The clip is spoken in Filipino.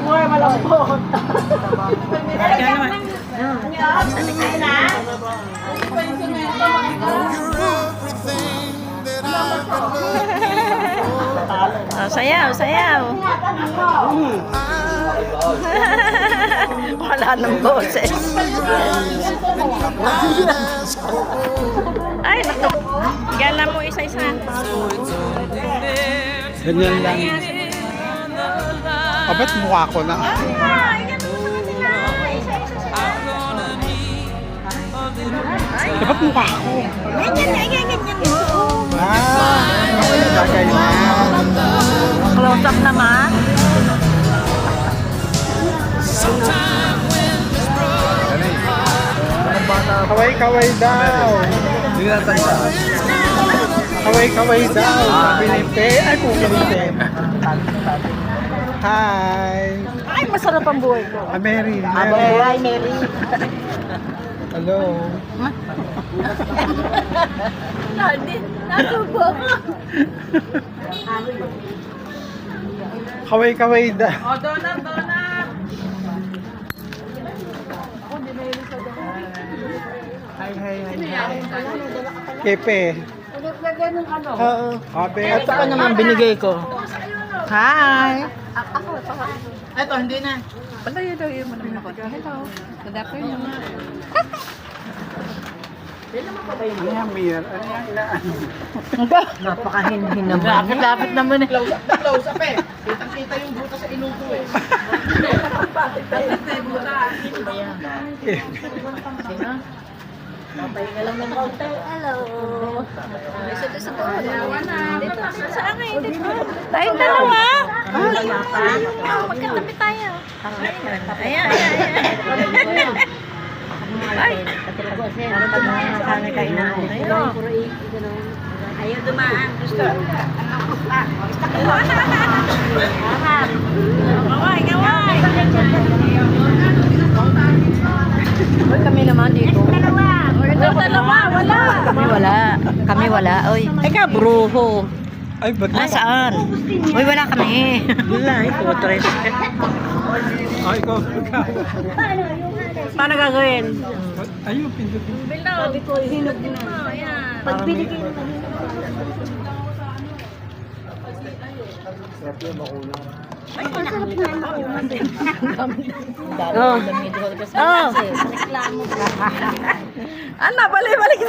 Buhay malambot. Oh, sayaw, sayaw. Wala nang boses. Ay, naku. Gala mo isa-isa. Ganyan lang. Ba't mukha ko na? Ba't mukha ko? Ganyan. Ganyan. Close up naman. Kaway-kaway daw. Kaway-kaway daw. Sabi ni Pe. Ay, pupunte. Hi. Ay, masarap ang buhay ko. Mary. Hi, Mary. Hello. Nasubo ko. Kaway-kaway daw. Oh, donut. Hi. Kepe. Oo. Kape. Ito pa naman binigay ko. Hi. Ito, hindi na. Palayo mo naman ako. Hello. Good afternoon. Ano yan, Mir? Ano yan, inaan? Napakahinhin naman. Lapit naman eh. Close up eh. Kitang-kita yung buta sa ilong ko eh. Papahinga lang ng konti. Hello. Isa ko. Dito. Saan ngayon dito? Tayong dalawa. Magkatabi tayo. Ayan. Ay. Ayaw dumaan. Gusto. Kaway. Hoy, kami naman dito. Dalawa, wala. Kami wala. Oy. Eka, bruho. Ay, ba't? Nasaan? Uy, wala kami. Wala, ito, tres. Ay, ikaw. Paano gagawin? Ayun, pindutin. Sabi ko, hinog na. Ayan. Pag binigay mo ay, masarap na yung makunan din. Oh. Sa reklamo. Ano, balik-balik.